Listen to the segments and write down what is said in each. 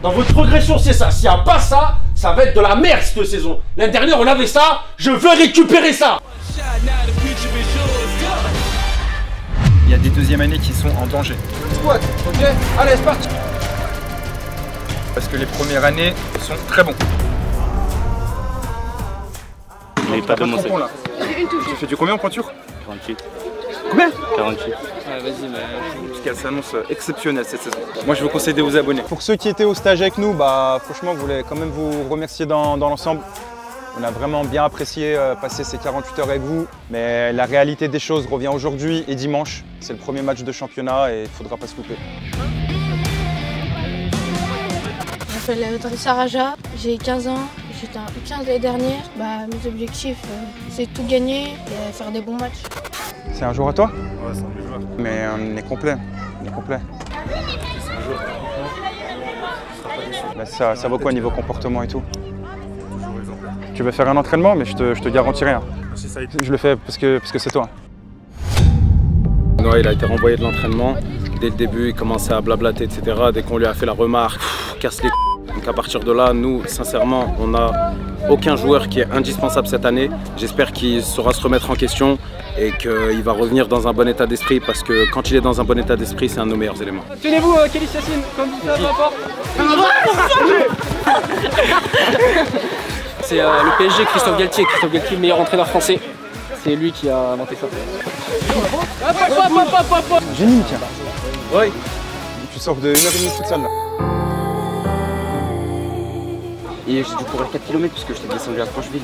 Dans votre progression, c'est ça. S'il n'y a pas ça, ça va être de la merde cette saison. L'année dernière, on avait ça. Je veux récupérer ça. Il y a des deuxièmes années qui sont en danger. Squat, ok. Allez, c'est parti. Parce que les premières années sont très bons. Mais pas commencé. Là. Tu fais du combien en pointure? 48. Combien? 48. Ouais, vas-y, mais puisqu'elle s'annonce exceptionnelle cette saison. Moi, je veux concéder aux abonnés. Pour ceux qui étaient au stage avec nous, franchement, je voulais quand même vous remercier dans l'ensemble. On a vraiment bien apprécié passer ces 48 heures avec vous. Mais la réalité des choses revient aujourd'hui et dimanche. C'est le premier match de championnat et il ne faudra pas se louper. Je m'appelle Drissa Raja, j'ai 15 ans, j'étais en U15 l'année dernière. Mes objectifs, c'est tout gagner et faire des bons matchs. C'est un jour à toi? Ouais, c'est un joueur. Mais on est complet. On est complet. C'est un joueur. Ça vaut quoi niveau comportement et tout? Tu veux faire un entraînement, mais je te garantis rien. Je le fais parce que c'est toi. Non, il a été renvoyé de l'entraînement. Dès le début, il commençait à blablater, etc. Dès qu'on lui a fait la remarque, casse les c***. Donc à partir de là, nous, sincèrement, on n'a aucun joueur qui est indispensable cette année. J'espère qu'il saura se remettre en question et qu'il va revenir dans un bon état d'esprit parce que quand il est dans un bon état d'esprit, c'est un de nos meilleurs éléments. Tenez-vous, Kélis Yacine, comme vous faites, rapport. C'est le PSG, Christophe Galtier. Christophe Galtier, meilleur entraîneur français. C'est lui qui a inventé ça. Génie, tiens. Oui. Tu sors de 1h30 de futsal là. Et j'ai dû courir 4 km puisque j'étais descendu à Francheville.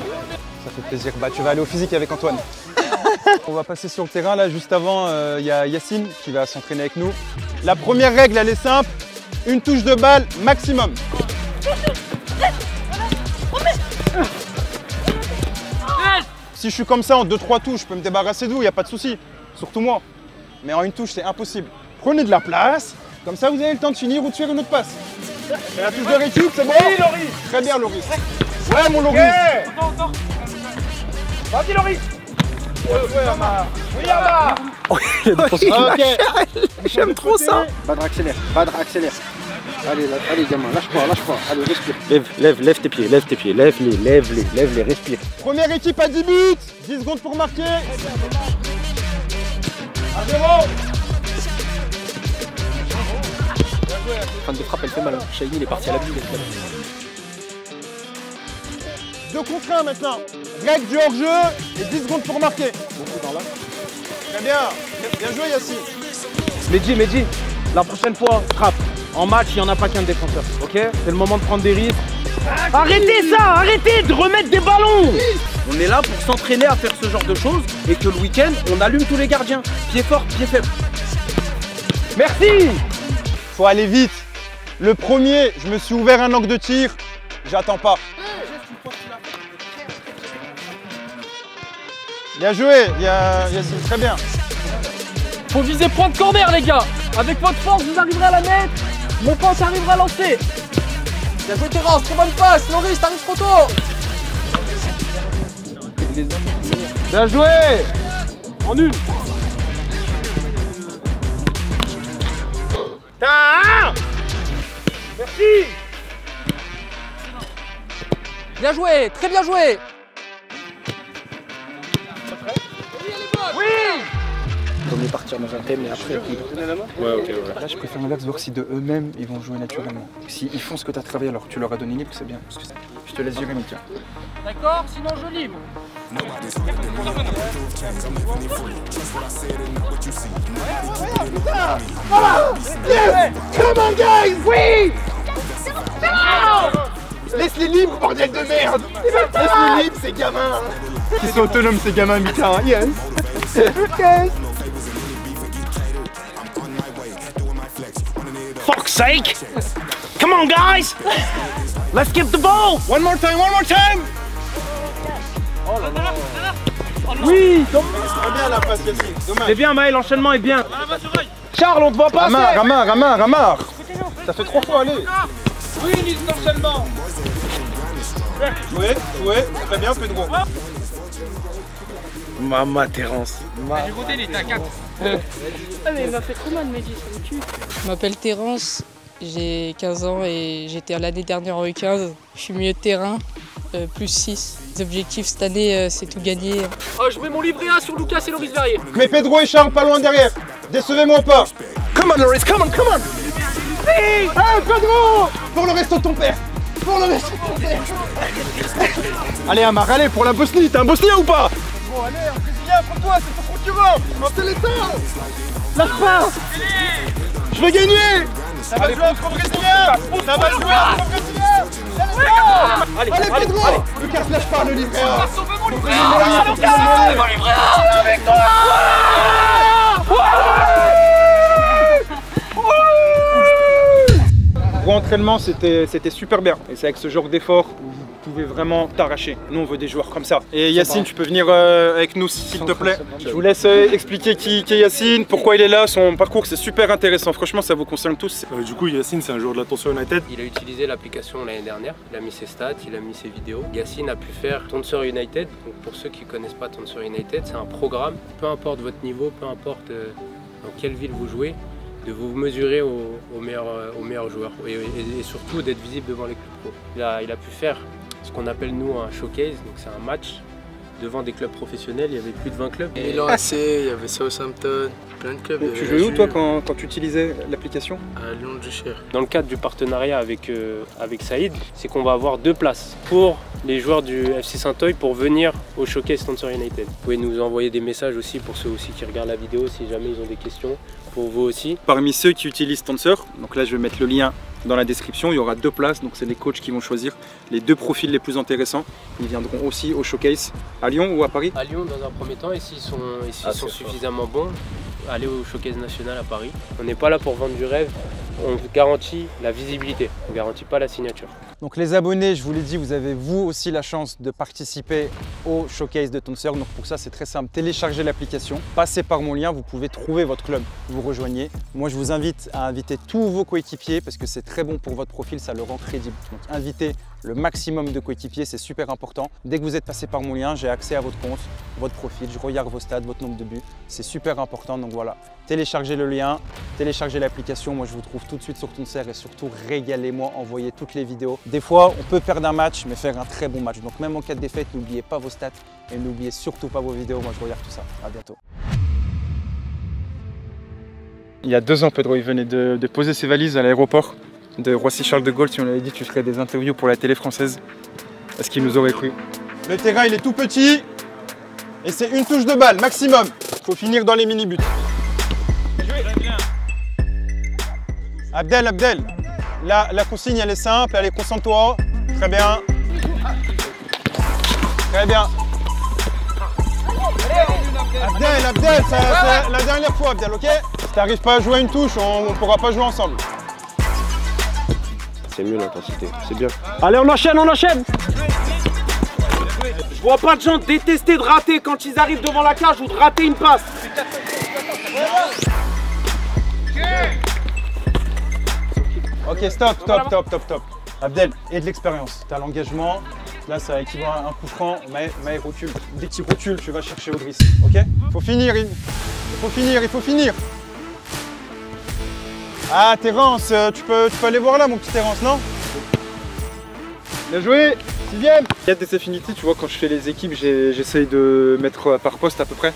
Ça fait plaisir. Tu vas aller au physique avec Antoine. On va passer sur le terrain là. Juste avant, il y a Yacine qui va s'entraîner avec nous. La première règle, elle est simple. Une touche de balle maximum. Si je suis comme ça en 2-3 touches, je peux me débarrasser d'où, il n'y a pas de souci. Surtout moi. Mais en une touche, c'est impossible. Prenez de la place, comme ça vous avez le temps de finir ou de faire une autre passe. Et la touche de récup, c'est bon? Oui, Loris. Très bien, Loris. Ouais, mon Loris. Vas-y, Loris. Ouais, Amar. Oui, Amar. Ok. J'aime trop ça. Badr accélère, Allez gamin, lâche pas, allez respire. Lève tes pieds, lève-les, respire. Première équipe à 10 buts, 10 secondes pour marquer. À 0. Fin de frappe, elle fait mal. Shahini, il est parti à la bulle. 2 contre 1 maintenant. Règle du hors-jeu et 10 secondes pour marquer. Très bien. Bien joué, Yacine. Mehdi, la prochaine fois, frappe. En match, il n'y en a pas qu'un défenseur, ok? C'est le moment de prendre des risques. Arrêtez ça! Arrêtez de remettre des ballons! On est là pour s'entraîner à faire ce genre de choses et que le week-end, on allume tous les gardiens. Pied fort, pied faible. Merci! Faut aller vite. Le premier, je me suis ouvert un angle de tir. J'attends pas. Bien joué, Yacine, très bien. Faut viser point de corner, les gars. Avec votre force, vous arriverez à la mettre. Mon pote arrivera à lancer. Bien joué, Terence. Très bonne passe. Loris, t'arrives trop tôt. Bien joué. En une. Merci. Bien joué, très bien joué. Il vaut mieux partir dans un thème et après. Ouais, ok, ouais. Là, je préfère l'inverse, voir si de eux-mêmes ils vont jouer naturellement. S'ils font ce que tu as travaillé alors que tu leur as donné libre, c'est bien. Parce que je te laisse gérer, Mika. D'accord, sinon je livre. Come on, guys. Oui. Laisse-les libres, bordel de merde. Laisse-les libres, ces gamins. Ils sont autonomes, ces gamins, Mika. Hein. Yes. Okay. Fuck's sake! Come on, guys! Let's get the ball! One more time. Oui, très bien la passe, Yacine. Dommage. C'est bien, Maël, l'enchaînement est bien. Charles, on te voit pas assez. Ramar. Ça fait 3 fois, allez. Oui, Lise, l'enchaînement. Joué. Très bien, Pedro. Maman, Terence. J'ai voté, il était à 4. Ah mais il m'a fait trop mal, Mehdi, sur le cul. Je m'appelle Terence, j'ai 15 ans et j'étais l'année dernière en U15. Je suis milieu de terrain, plus 6. Les objectifs cette année, c'est tout gagner. Oh, je mets mon livret A sur Lucas et Loris Verrier. Mais Pedro et Charles pas loin derrière. Décevez-moi pas. Come on, Loris, come on, come on. Hey Pedro! Pour le resto de ton père. Pour le resto de ton père. Allez, Amar, allez, pour la Bosnie. T'es un Bosnien ou pas? Bon, allez, un Brésilien pour toi, c'est ton concurrent. C'est l'état. Lâche pas. Je vais gagner. Ça va jouer entre Brésiliens. Ça va jouer entre Brésiliens. Allez, Pedro. Lucas, lâche pas le livret. Sauvez mon livret A, Lucas. Sauvez mon livret A avec toi. Pour entraînement, c'était super bien. Et c'est avec ce genre d'effort où vous pouvez vraiment t'arracher. Nous, on veut des joueurs comme ça. Et Yacine, tu peux venir avec nous, s'il te plaît. Je vous laisse expliquer qui est Yacine, pourquoi il est là. Son parcours, c'est super intéressant. Franchement, ça vous concerne tous. Du coup, Yacine, c'est un joueur de la Tonsor United. Il a utilisé l'application l'année dernière. Il a mis ses stats, il a mis ses vidéos. Yacine a pu faire Tonsor United. Donc pour ceux qui ne connaissent pas Tonsor United, c'est un programme. Peu importe votre niveau, peu importe dans quelle ville vous jouez, de vous mesurer aux meilleurs joueurs et surtout d'être visible devant les clubs pro. Il a pu faire ce qu'on appelle nous un showcase, donc c'est un match devant des clubs professionnels. Il y avait plus de 20 clubs. Milan AC, il y avait Southampton, plein de clubs. Tu jouais où toi quand tu utilisais l'application? À Lyon-du-Cher. Dans le cadre du partenariat avec Saïd, c'est qu'on va avoir 2 places pour les joueurs du FC Saint-Oeil pour venir au showcase Tonsor United. Vous pouvez nous envoyer des messages aussi pour ceux aussi qui regardent la vidéo si jamais ils ont des questions. Pour vous aussi. Parmi ceux qui utilisent Tonsor, donc là je vais mettre le lien dans la description, il y aura 2 places, donc c'est les coachs qui vont choisir les 2 profils les plus intéressants. Ils viendront aussi au showcase à Lyon ou à Paris? À Lyon dans un premier temps, et s'ils sont suffisamment bons, aller au showcase national à Paris. On n'est pas là pour vendre du rêve, on garantit la visibilité, on ne garantit pas la signature. Donc les abonnés, je vous l'ai dit, vous avez vous aussi la chance de participer au showcase de Tonsor. Donc pour ça, c'est très simple. Téléchargez l'application, passez par mon lien, vous pouvez trouver votre club, vous rejoignez. Moi, je vous invite à inviter tous vos coéquipiers parce que c'est très bon pour votre profil, ça le rend crédible. Donc invitez le maximum de coéquipiers, c'est super important. Dès que vous êtes passé par mon lien, j'ai accès à votre compte, votre profil, je regarde vos stats, votre nombre de buts. C'est super important, donc voilà. Téléchargez le lien, téléchargez l'application. Moi, je vous trouve tout de suite sur Tonsor et surtout, régalez-moi, envoyez toutes les vidéos. Des fois, on peut perdre un match, mais faire un très bon match. Donc même en cas de défaite, n'oubliez pas vos stats et n'oubliez surtout pas vos vidéos. Moi, je regarde tout ça. À bientôt. Il y a 2 ans, Pedro, il venait de poser ses valises à l'aéroport de Roissy-Charles de Gaulle. Si on avait dit que tu ferais des interviews pour la télé française, est-ce qu'il nous aurait cru? Le terrain, il est tout petit et c'est une touche de balle maximum. Il faut finir dans les mini-buts. Abdel, la consigne elle est simple, allez concentre-toi. Très bien. Très bien. Abdel, c'est la dernière fois Abdel, ok? Si t'arrives pas à jouer à une touche, on pourra pas jouer ensemble. C'est mieux l'intensité, c'est bien. Allez, on enchaîne, on enchaîne. Je vois pas de gens détester de rater quand ils arrivent devant la cage ou de rater une passe. Ok, stop. Abdel, et de l'expérience. Tu as l'engagement. Là, ça équivaut à un coup franc. Mais recule. Dès que tu recules, tu vas chercher Audris. Ok? Il faut finir. Ah, Terence, tu peux aller voir là, mon petit Terence, non? Bien joué, 6ème. Il y a des affinités, tu vois, quand je fais les équipes, j'essaye de mettre par poste à peu près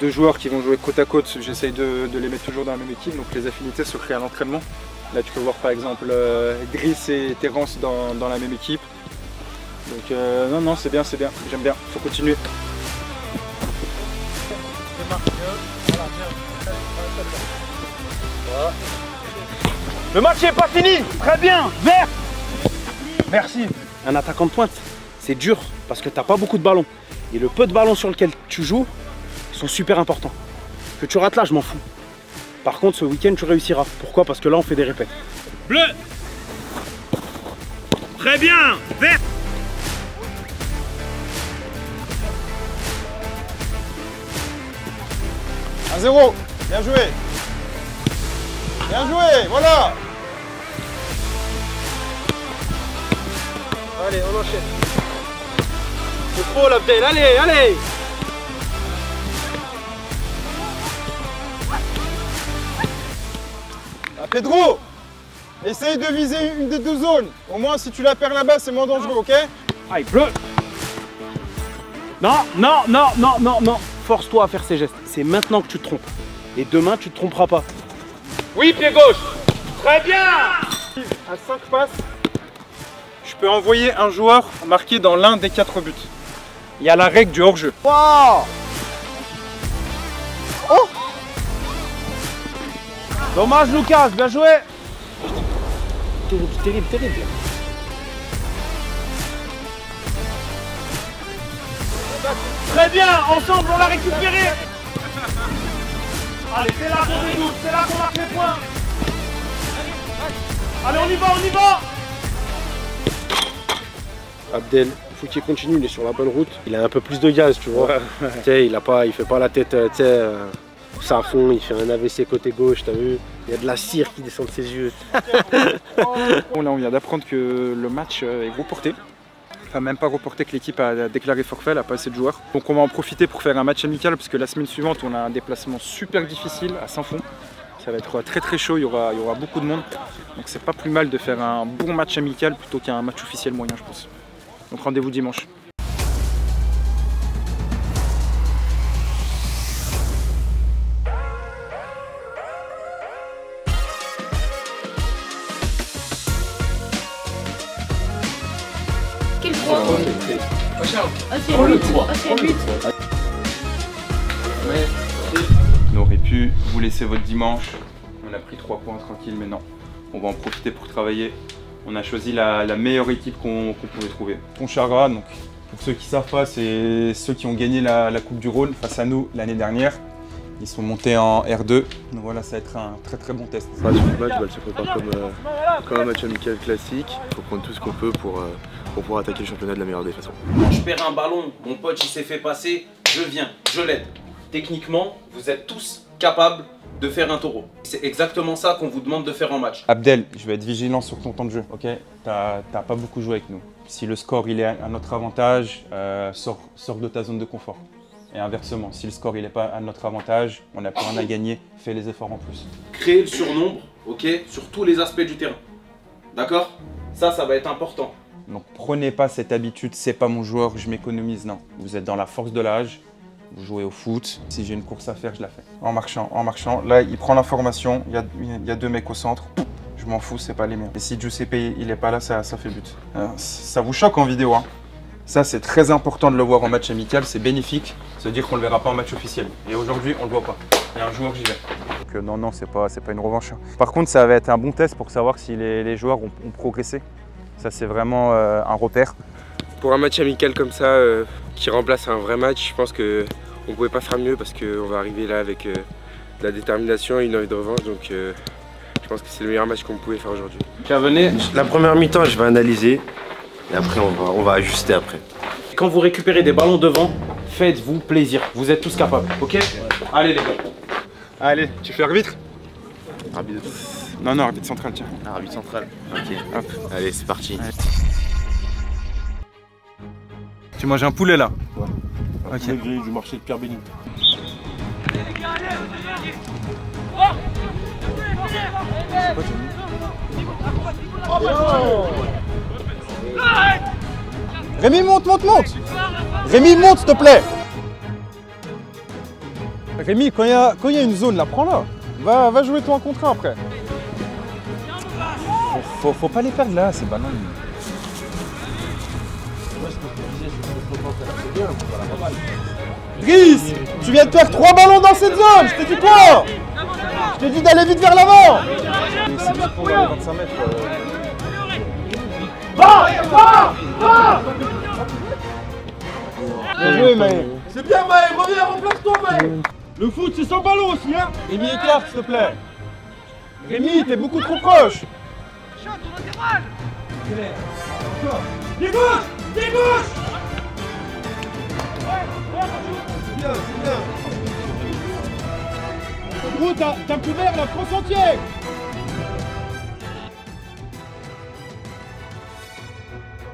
2 joueurs qui vont jouer côte à côte. J'essaye de les mettre toujours dans la même équipe, donc les affinités se créent à l'entraînement. Là, tu peux voir par exemple Driss et Terence dans la même équipe. Donc non, c'est bien, j'aime bien, faut continuer. Le match n'est pas fini. Très bien, vert. Merci. Un attaquant de pointe, c'est dur parce que t'as pas beaucoup de ballons. Et le peu de ballons sur lequel tu joues, ils sont super importants. Que tu rates là, je m'en fous. Par contre, ce week-end, tu réussiras. Pourquoi? Parce que là, on fait des répètes. Bleu. Très bien, vert. À 0. Bien joué. Bien joué, voilà. Allez, on enchaîne. C'est trop l'Abdel, allez. Ah, Pedro. Essaye de viser une des deux zones. Au moins, si tu la perds là-bas, c'est moins dangereux, ok? Aïe, bleu. Non, non, non, non, non, non. Force-toi à faire ces gestes. C'est maintenant que tu te trompes. Et demain, tu te tromperas pas. Oui, pied gauche. Très bien. À 5 passes, je peux envoyer un joueur marqué dans l'un des 4 buts. Il y a la règle du hors-jeu. Wow. Oh. Dommage, Lucas, bien joué. Terrible, terrible, terrible. Très bien, ensemble on l'a récupéré. Allez, c'est là qu'on dédoute, c'est là qu'on marque les points. Allez, on y va, on y va. Abdel, il faut qu'il continue, il est sur la bonne route. Il a un peu plus de gaz, tu vois. Tu sais, il fait pas la tête, tu sais, ça à fond, il fait un AVC côté gauche, t'as vu. Il y a de la cire qui descend de ses yeux. Bon, là, on vient d'apprendre que le match est reporté. Enfin, même pas reporté, que l'équipe a déclaré forfait, elle n'a pas assez de joueurs. Donc on va en profiter pour faire un match amical, parce que la semaine suivante, on a un déplacement super difficile à Saint-Fond. Ça va être très très chaud, il y aura beaucoup de monde. Donc c'est pas plus mal de faire un bon match amical plutôt qu'un match officiel moyen, je pense. Donc rendez-vous dimanche. Quel 3? On aurait pu vous laisser votre dimanche. On a pris 3 points tranquille, mais non. On va en profiter pour travailler. On a choisi la meilleure équipe qu'on pouvait trouver. Pontcharra, donc pour ceux qui ne savent pas, c'est ceux qui ont gagné la Coupe du Rhône face à nous l'année dernière. Ils sont montés en R2. Donc voilà, ça va être un très très bon test. Le match se prépare comme un match amical classique. Il faut prendre tout ce qu'on peut pour pouvoir attaquer le championnat de la meilleure des façons. Quand je perds un ballon, mon pote il s'est fait passer, je viens, je l'aide. Techniquement, vous êtes tous capables de faire un taureau. C'est exactement ça qu'on vous demande de faire en match. Abdel, je vais être vigilant sur ton temps de jeu, ok? T'as pas beaucoup joué avec nous. Si le score il est à notre avantage, sors de ta zone de confort. Et inversement, si le score il n'est pas à notre avantage, on n'a plus rien à gagner, fais les efforts en plus. Créer le surnombre, ok, sur tous les aspects du terrain. D'accord? Ça va être important. Donc prenez pas cette habitude, c'est pas mon joueur, je m'économise, non. Vous êtes dans la force de l'âge, vous jouez au foot. Si j'ai une course à faire, je la fais. En marchant, en marchant. Là, il prend l'information, il y a 2 mecs au centre. Je m'en fous, c'est pas les miens. Et si Giuseppe il est pas là, ça fait but. Ça vous choque en vidéo, hein? Ça, c'est très important de le voir en match amical, c'est bénéfique. Se dire qu'on le verra pas en match officiel. Et aujourd'hui, on le voit pas. Il y a un joueur, j'y vais. Donc non, c'est pas une revanche. Par contre, ça va être un bon test pour savoir si les joueurs ont progressé. Ça, c'est vraiment un repère. Pour un match amical comme ça, qui remplace un vrai match, je pense qu'on ne pouvait pas faire mieux parce qu'on va arriver là avec de la détermination et une envie de revanche. Donc je pense que c'est le meilleur match qu'on pouvait faire aujourd'hui. La première mi-temps, je vais analyser et après on va ajuster après. Quand vous récupérez des ballons devant, faites-vous plaisir. Vous êtes tous capables, ok? Allez les gars. Allez, tu fais arbitre? Arbitre. Non, arbitre central, tiens. Arbitre central. Ok. Hop. Allez, c'est parti. Ouais. Tu manges un poulet là? Ouais. Un poulet grillé du marché de Pierre Bénite. Rémi, monte! Rémi, monte, s'il te plaît! Rémi, quand il y a une zone, là, prends-la. Va jouer toi en contre 1 après. Faut pas les perdre là, c'est banal. Brice, tu viens de perdre 3 ballons dans cette zone, je t'ai dit quoi? Je t'ai dit d'aller vite vers l'avant. C'est juste pour les 25 mètres. Bien joué, Maë. C'est bien, Maë, reviens, remplace-toi, Maë. Le foot, c'est sans ballon aussi, hein. Rémi, écarte, s'il te plaît. Rémi, t'es beaucoup trop proche. Pied gauche! Pied gauche! C'est bien. Gros, t'as couvert la France entière.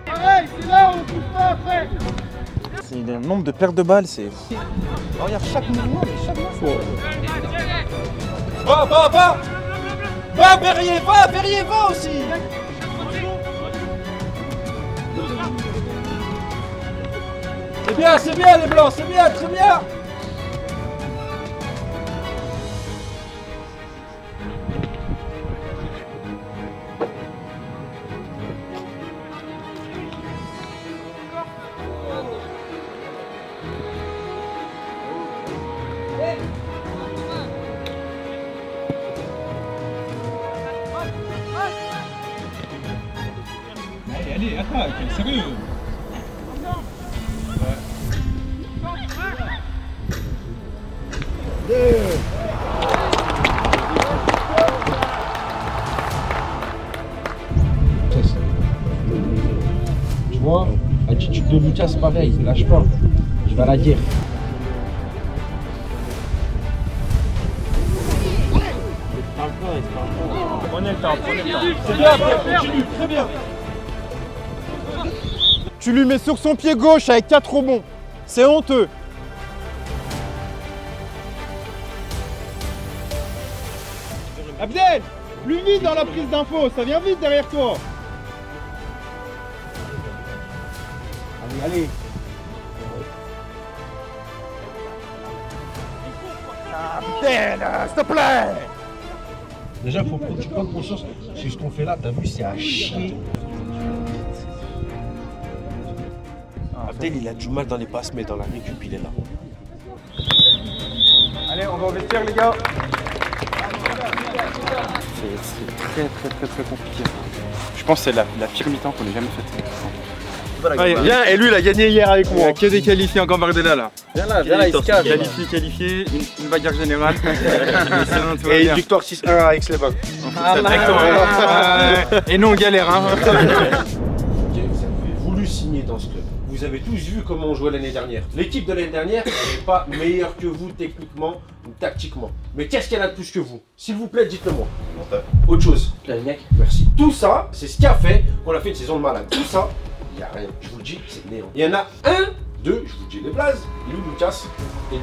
Pareil, c'est là où on touche pas après. C'est le nombre de pertes de balles, c'est... Regarde chaque mouvement, mais chaque mouvement. Va! Va, Berrier, va aussi. C'est bien les blancs, c'est bien, très bien. Allez, attaque, sérieux. Tu vois, l'attitude de Lucas c'est pareil, il lâche pas. Je vais à la guerre. Prenez le temps. C'est bien, continue, très bien. Tu lui mets sur son pied gauche avec 4 rebonds. C'est honteux. Abdel, plus vite dans la prise d'info, ça vient vite derrière toi. Allez. Abdel, s'il te plaît. Déjà, faut que tu prennes conscience que ce qu'on fait là, t'as vu, c'est à chier. Abdel, il a du mal dans les passes, mais dans la récup, il est là. Allez, on va au vestiaire, les gars. C'est très compliqué. Je pense que c'est la pire mi-temps qu'on ait jamais faite. Allez, viens, et lui il a gagné hier avec moi. Il n'y a que des qualifiés en Gambardella là. Viens là, il se cache. Qualifié, une bagarre générale. Et une victoire 6-1 à Aix-les-Bains. Et nous on galère hein. Vous avez voulu signer dans ce club. Vous avez tous vu comment on jouait l'année dernière. L'équipe de l'année dernière n'est pas meilleure que vous techniquement ou tactiquement. Mais qu'est-ce qu'elle a de plus que vous? S'il vous plaît, dites-le-moi. Autre chose. Merci. Tout ça, c'est ce qui a fait qu'on a fait une saison de malade. Tout ça, il n'y a rien. Je vous le dis, c'est néant. Il y en a deux, je vous dis les blazes, Lou, Lucas et lui.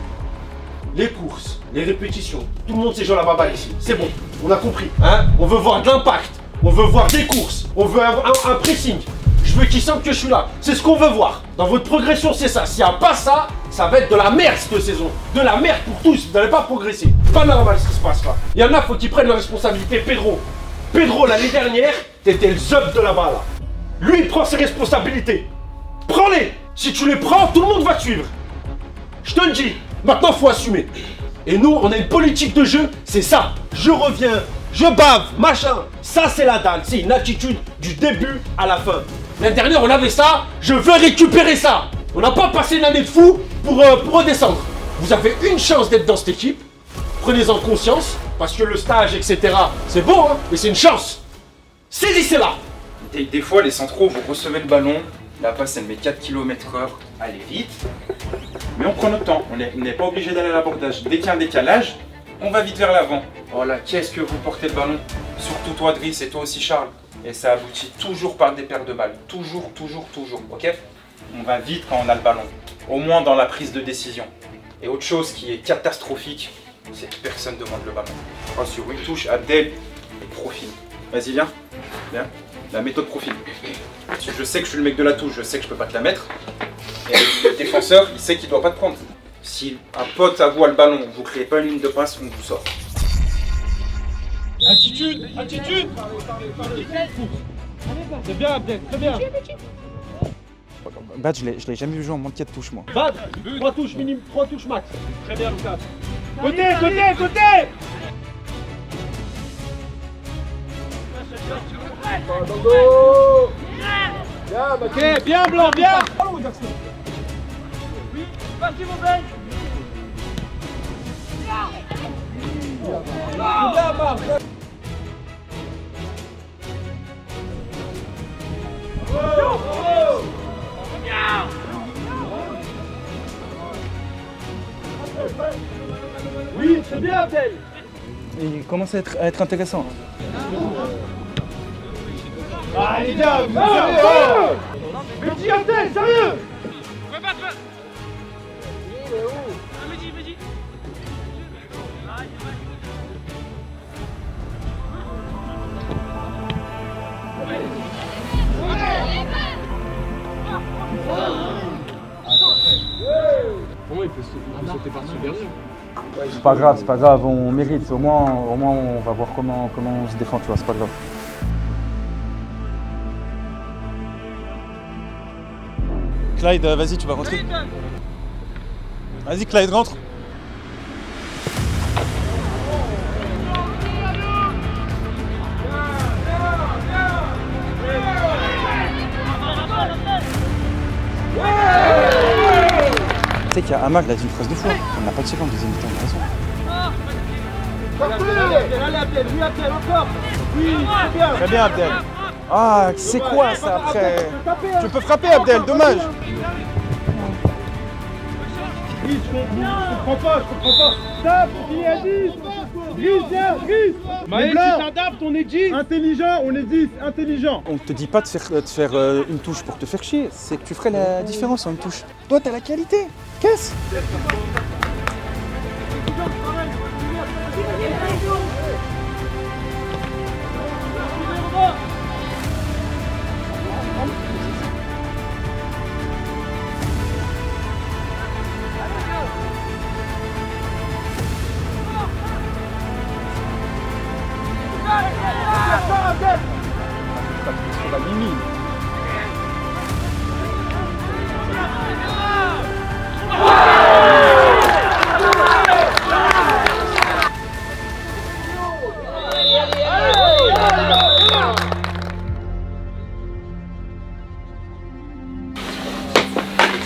Les courses, les répétitions, tout le monde sait jouer à la baballe ici. C'est bon, on a compris. Hein, on veut voir de l'impact, on veut voir des courses, on veut avoir un pressing. Je veux qu'ils sentent que je suis là. C'est ce qu'on veut voir. Dans votre progression, c'est ça. S'il n'y a pas ça, ça va être de la merde cette saison. De la merde pour tous. Vous n'allez pas progresser. Pas normal ce qui se passe là. Il y en a, faut qu'ils prennent leurs responsabilités. Pedro, l'année dernière, t'étais le zub de là-bas là. Lui, il prend ses responsabilités. Prends-les. Si tu les prends, tout le monde va te suivre. Je te le dis. Maintenant, faut assumer. Et nous, on a une politique de jeu, c'est ça. Je reviens, je bave, machin. Ça, c'est la dalle. C'est une attitude du début à la fin. L'année dernière, on avait ça, je veux récupérer ça. On n'a pas passé une année de fou pour redescendre. Vous avez une chance d'être dans cette équipe. Prenez-en conscience, parce que le stage, etc., c'est bon, hein, mais c'est une chance. Saisissez-la. Des fois, les centraux, vous recevez le ballon, la passe, elle met 4 km/h, allez vite. Mais on prend notre temps, on n'est pas obligé d'aller à l'abordage. Dès qu'il y a un décalage, on va vite vers l'avant. Voilà, qu'est-ce que vous portez le ballon? Surtout toi, Driss, et toi aussi, Charles. Et ça aboutit toujours par des paires de balles. Toujours, ok? On va vite quand on a le ballon. Au moins dans la prise de décision. Et autre chose qui est catastrophique, c'est que personne ne demande le ballon. Oh, sur une touche, Abdel, et profil. Vas-y, viens. Viens. La méthode profil. Je sais que je suis le mec de la touche, je sais que je peux pas te la mettre. Et le défenseur, il sait qu'il doit pas te prendre. Si un pote à vous a le ballon, vous créez pas une ligne de passe, on vous sort. Attitude. C'est bien, Abdel, très bien. Bad, je l'ai jamais vu jouer en moins de 4 touches, moi. Bad, 3 touches minimum, 3 touches max. Très bien, Lucas. Côté. Bien, bien blanc, bien. Vas-y mon Ben. Oui, c'est bien, Abdel. Il commence à être intéressant. Ah, les gars, vous savez, mais dis Abdel, sérieux. Comment il peut sauter par-dessus derrière? C'est pas grave, on mérite. Au moins on va voir comment on se défend, tu vois, c'est pas grave. Clyde, vas-y, tu vas rentrer. Vas-y, Clyde, rentre. Tu sais qu'il y a Amar, il a dit une phrase de fois. On n'a pas de tiré en deuxième mi-temps, il a raison. Allez Abdel, oui Abdel, encore. Oui, c'est bien. Très bien, Abdel. Ah, c'est quoi ça après? Tu peux frapper, Abdel, dommage. Gris, je comprends pas. Tape, il est à 10. Gris, viens, Gris. Maël, tu t'adaptes, on est 10. Intelligent, on est 10, intelligent. On te dit pas de faire une touche pour te faire chier, c'est que tu ferais la différence en une touche. Toi, t'as la qualité. Qu'est-ce?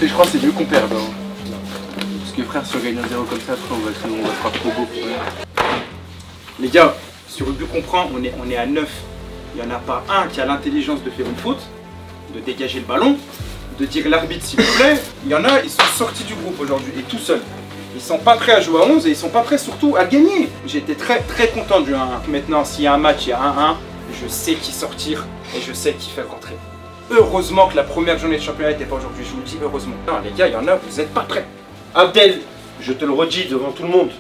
Je crois que c'est mieux qu'on perde. Hein. Parce que frère, si on gagne 1-0 comme ça, après on va se faire trop beau. Les gars, sur le but qu'on prend, on est à 9. Il n'y en a pas un qui a l'intelligence de faire une faute, de dégager le ballon, de dire l'arbitre s'il vous plaît. Il y en a, ils sont sortis du groupe aujourd'hui et tout seuls. Ils sont pas prêts à jouer à 11 et ils sont pas prêts surtout à gagner. J'étais très content du 1-1. Maintenant, s'il y a un match, il y a 1-1, je sais qui sortir et je sais qui faire rentrer. Heureusement que la première journée de championnat n'était pas aujourd'hui, je vous le dis, heureusement. Non les gars, il y en a, vous n'êtes pas prêts. Abdel, je te le redis devant tout le monde.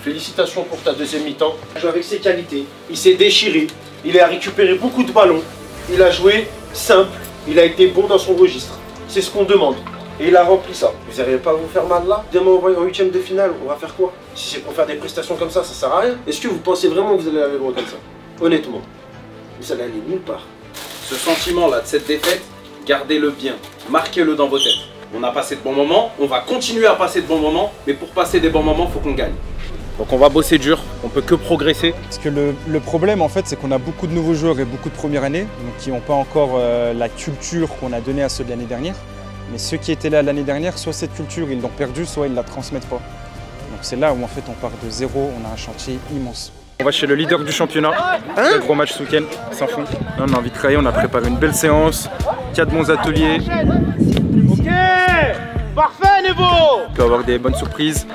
Félicitations pour ta deuxième mi-temps. Il a joué avec ses qualités, il s'est déchiré, il a récupéré beaucoup de ballons, il a joué simple, il a été bon dans son registre. C'est ce qu'on demande. Et il a rempli ça. Vous n'allez pas vous faire mal là? Demain on va en huitième de finale, on va faire quoi? Si c'est pour faire des prestations comme ça sert à rien. Est-ce que vous pensez vraiment que vous allez aller loin comme ça? Honnêtement, vous allez aller nulle part. Ce sentiment-là de cette défaite, gardez-le bien, marquez-le dans vos têtes. On a passé de bons moments, on va continuer à passer de bons moments, mais pour passer des bons moments, il faut qu'on gagne. Donc on va bosser dur, on peut que progresser. Parce que le problème en fait, c'est qu'on a beaucoup de nouveaux joueurs et beaucoup de première année, donc qui n'ont pas encore la culture qu'on a donnée à ceux de l'année dernière. Mais ceux qui étaient là l'année dernière, soit cette culture ils l'ont perdue, soit ils ne la transmettent pas. Donc c'est là où en fait on part de zéro, on a un chantier immense. On va chez le leader du championnat. Un gros match ce week-end, sans fond. Là, on a envie de travailler, on a préparé une belle séance. 4 bons ateliers. Ok, parfait Nebo. On peut avoir des bonnes surprises.